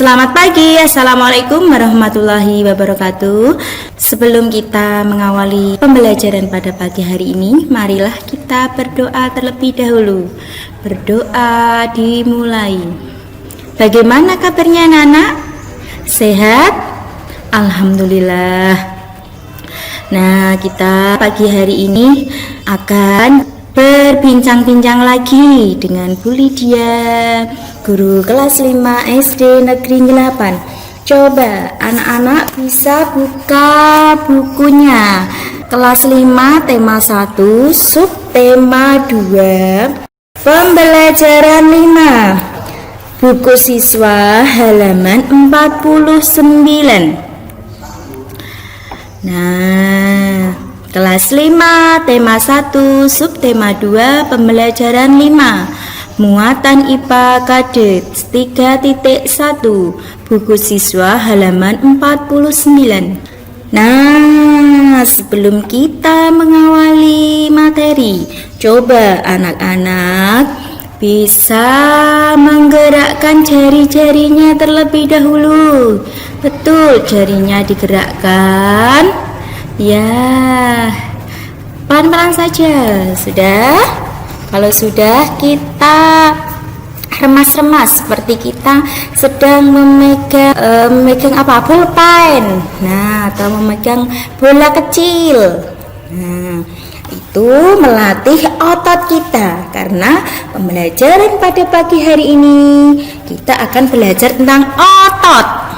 Selamat pagi, Assalamualaikum warahmatullahi wabarakatuh. Sebelum kita mengawali pembelajaran pada pagi hari ini, marilah kita berdoa terlebih dahulu. Berdoa dimulai. Bagaimana kabarnya anak-anak? Sehat? Alhamdulillah. Nah, kita pagi hari ini akan berbincang-bincang lagi dengan Bu Lydia, guru kelas 5 SD Negeri 8. Coba anak-anak bisa buka bukunya. Kelas 5 tema 1, subtema 2, pembelajaran 5. Buku siswa halaman 49. Nah, kelas 5 tema 1 subtema 2 pembelajaran 5 muatan IPA kadet 3.1 buku siswa halaman 49. Nah, sebelum kita mengawali materi, coba anak-anak bisa menggerakkan jari-jarinya terlebih dahulu. Betul, jarinya digerakkan. Ya, pelan-pelan saja. Sudah? Kalau sudah, kita remas-remas seperti kita sedang memegang apa? Pulpen. Nah, atau memegang bola kecil. Nah, itu melatih otot kita. Karena pembelajaran pada pagi hari ini kita akan belajar tentang otot.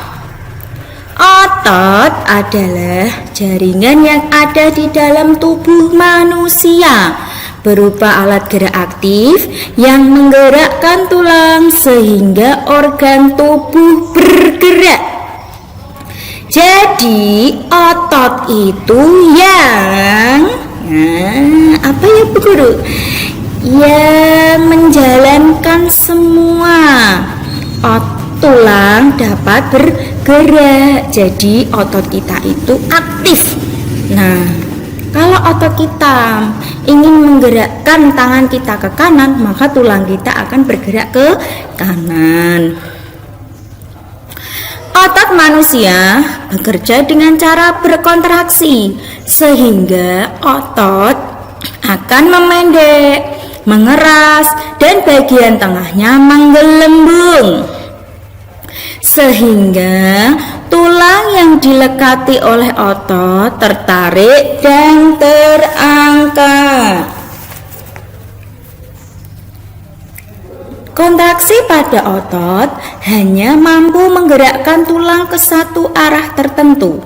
Otot adalah jaringan yang ada di dalam tubuh manusia, berupa alat gerak aktif yang menggerakkan tulang sehingga organ tubuh bergerak. Jadi otot itu yang apa ya Bu Guru? Yang menjalankan semua tulang dapat bergerak. Jadi otot kita itu aktif. Nah, kalau otot kita ingin menggerakkan tangan kita ke kanan, maka tulang kita akan bergerak ke kanan. Otot manusia bekerja dengan cara berkontraksi, sehingga otot akan memendek, mengeras, dan bagian tengahnya menggelembung, sehingga tulang yang dilekati oleh otot tertarik dan terangkat. Kontraksi pada otot hanya mampu menggerakkan tulang ke satu arah tertentu.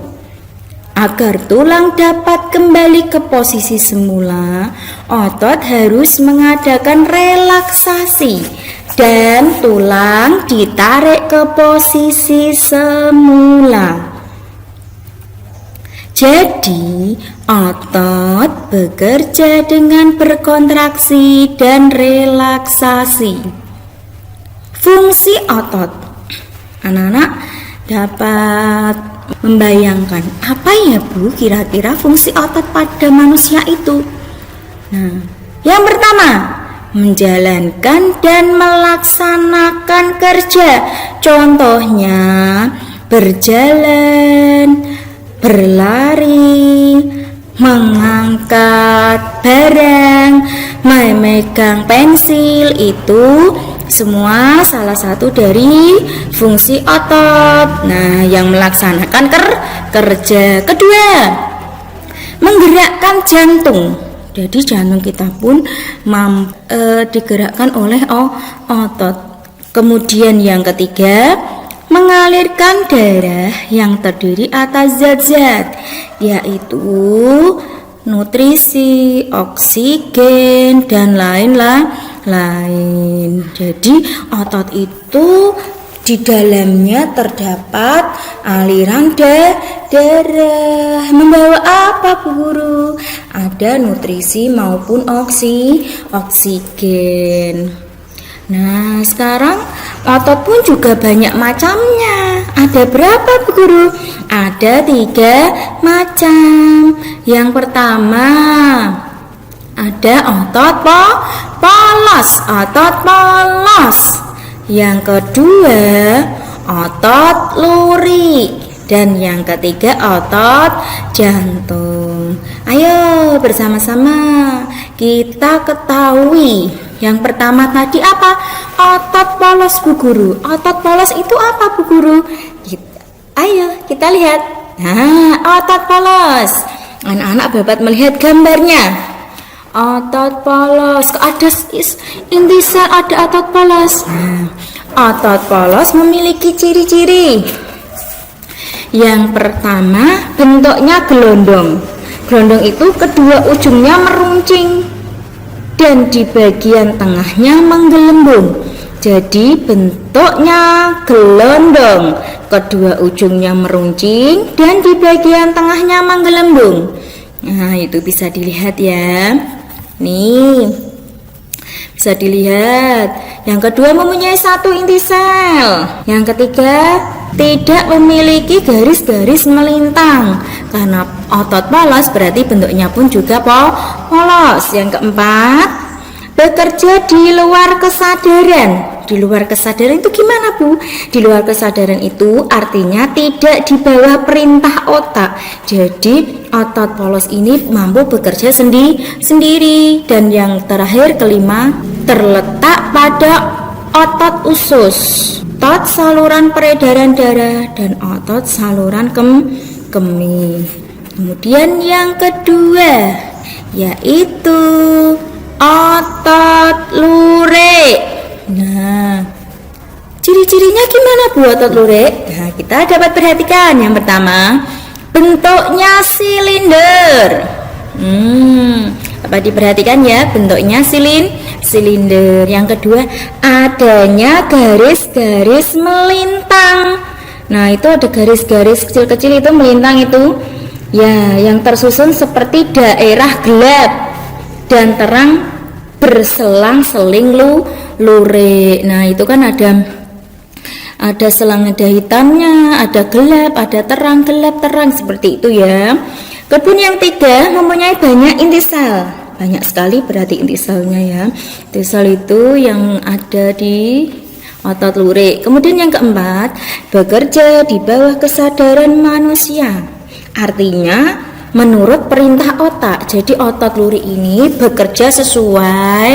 Agar tulang dapat kembali ke posisi semula, otot harus mengadakan relaksasi dan tulang ditarik ke posisi semula. Jadi, otot bekerja dengan berkontraksi dan relaksasi. Fungsi otot, anak-anak dapat membayangkan apa ya Bu kira-kira fungsi otot pada manusia itu? Nah, yang pertama, menjalankan dan melaksanakan kerja. Contohnya berjalan, berlari, mengangkat barang, memegang pensil. Itu semua salah satu dari fungsi otot. Nah, yang melaksanakan kerja. Kedua, menggerakkan jantung. Jadi jantung kita pun digerakkan oleh otot. Kemudian yang ketiga, mengalirkan darah yang terdiri atas zat-zat, yaitu nutrisi, oksigen, dan lain-lain. Jadi otot itu di dalamnya terdapat aliran darah. Membawa apa Bu Guru? Ada nutrisi maupun oksigen. Nah, sekarang otot pun juga banyak macamnya. Ada berapa Bu Guru? Ada 3 macam. Yang pertama, ada otot polos. Yang kedua, otot luri. Dan yang ketiga otot jantung. Ayo bersama-sama kita ketahui. Yang pertama tadi apa? Otot polos, Bu Guru. Otot polos itu apa, Bu Guru? Ayo kita lihat. Nah, otot polos. Anak-anak dapat melihat gambarnya. Otot polos. Ada intisal, ada otot polos. Nah, otot polos memiliki ciri-ciri. Yang pertama, bentuknya gelondong. Gelondong itu kedua ujungnya meruncing dan di bagian tengahnya menggelembung. Jadi bentuknya gelondong, kedua ujungnya meruncing dan di bagian tengahnya menggelembung. Nah, itu bisa dilihat ya. Nih, bisa dilihat. Yang kedua mempunyai satu intisel. Yang ketiga tidak memiliki garis-garis melintang. Karena otot polos berarti bentuknya pun juga polos. Yang keempat, bekerja di luar kesadaran. Di luar kesadaran itu gimana, Bu? Di luar kesadaran itu artinya tidak di bawah perintah otak. Jadi otot polos ini mampu bekerja sendiri. Dan yang terakhir, kelima, terletak pada otot usus, otot saluran peredaran darah, dan otot saluran kemih. Kemudian yang kedua yaitu otot lurik. Nah, ciri-cirinya gimana, Bu, otot lurik? Nah, kita dapat perhatikan. Yang pertama, bentuknya silinder. Dapat diperhatikan ya, bentuknya silinder. Yang kedua, adanya garis-garis melintang. Nah, itu ada garis-garis kecil-kecil itu melintang itu. Ya, yang tersusun seperti daerah gelap dan terang berselang-seling lurik. Nah, itu kan ada selang, ada hitamnya, ada gelap, ada terang, gelap, terang, seperti itu ya. Kemudian yang tiga mempunyai banyak intisal. Banyak sekali berarti intisalnya ya. Intisal itu yang ada di otot lurik. Kemudian yang keempat, bekerja di bawah kesadaran manusia. Artinya menurut perintah otak. Jadi otot lurik ini bekerja sesuai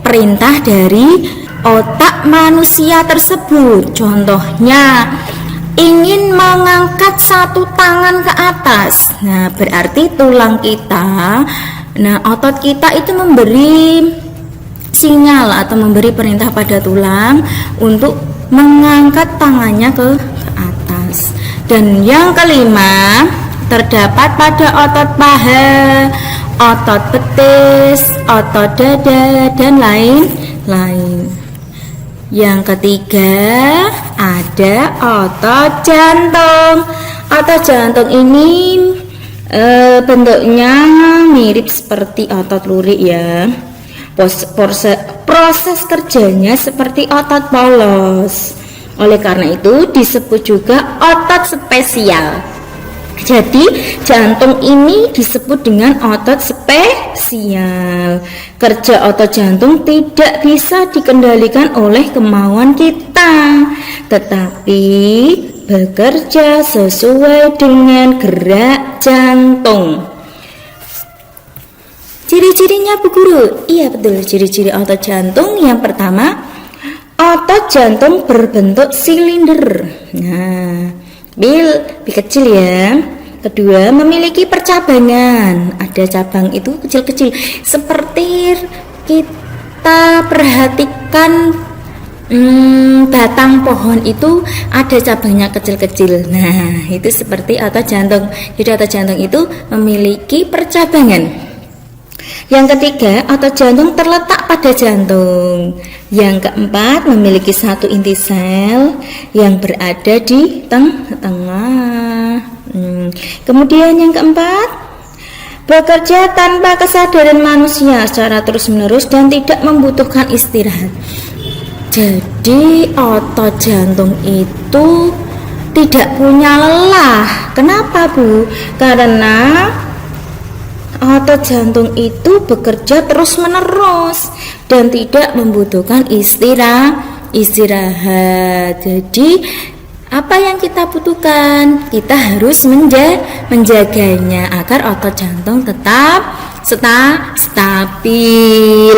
perintah dari otak manusia tersebut. Contohnya, ingin mengangkat satu tangan ke atas. Nah, berarti tulang kita, nah otot kita itu memberi sinyal atau memberi perintah pada tulang untuk mengangkat tangannya ke atas. Dan yang kelima, terdapat pada otot paha, otot betis, otot dada, dan lain-lain. Yang ketiga, ada otot jantung. Otot jantung ini bentuknya mirip seperti otot lurik ya. Proses kerjanya seperti otot polos. Oleh karena itu disebut juga otot spesial. Jadi jantung ini disebut dengan otot spesial. Kerja otot jantung tidak bisa dikendalikan oleh kemauan kita, tetapi bekerja sesuai dengan gerak jantung. Ciri-cirinya, Bu Guru? Iya betul, ciri-ciri otot jantung. Yang pertama, otot jantung berbentuk silinder. Nah, lebih kecil ya. Kedua, memiliki percabangan. Ada cabang itu kecil-kecil. Seperti kita perhatikan batang pohon itu ada cabangnya kecil-kecil. Nah, itu seperti otot jantung. Jadi otot jantung itu memiliki percabangan. Yang ketiga, otot jantung terletak pada jantung. Yang keempat, memiliki satu intisel yang berada di tengah. Kemudian yang keempat, bekerja tanpa kesadaran manusia secara terus-menerus dan tidak membutuhkan istirahat. Jadi otot jantung itu tidak punya lelah. Kenapa, Bu? Karena otot jantung itu bekerja terus-menerus dan tidak membutuhkan istirahat. Jadi Apa yang kita butuhkan? Kita harus menjaganya agar otot jantung tetap stabil.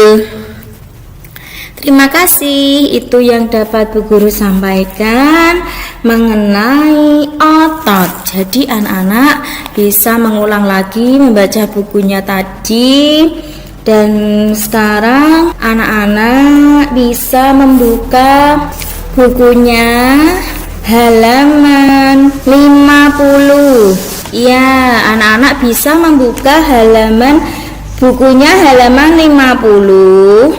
Terima kasih, itu yang dapat Bu Guru sampaikan mengenai otot. Jadi anak-anak bisa mengulang lagi membaca bukunya tadi. Dan sekarang anak-anak bisa membuka bukunya halaman 50. Ya, anak-anak bisa membuka bukunya halaman 50.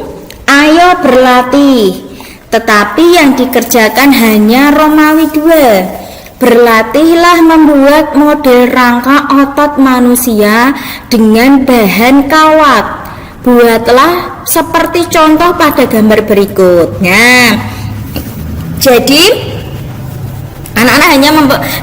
Ayo berlatih. Tetapi yang dikerjakan hanya Romawi 2. Berlatihlah membuat model rangka otot manusia dengan bahan kawat. Buatlah seperti contoh pada gambar berikutnya. Jadi anak-anak hanya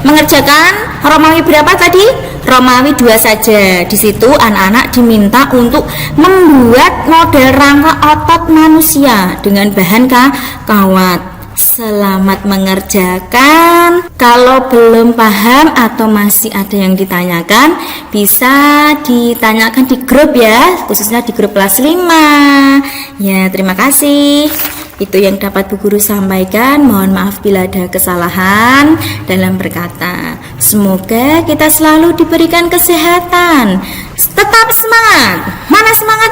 mengerjakan Romawi berapa tadi? Romawi 2 saja. Di situ anak-anak diminta untuk membuat model rangka otot manusia dengan bahan kawat. Selamat mengerjakan. Kalau belum paham atau masih ada yang ditanyakan, bisa ditanyakan di grup ya, khususnya di grup kelas 5. Ya, terima kasih. Itu yang dapat Bu Guru sampaikan. Mohon maaf bila ada kesalahan dalam berkata. Semoga kita selalu diberikan kesehatan. Tetap semangat. Mana semangatmu?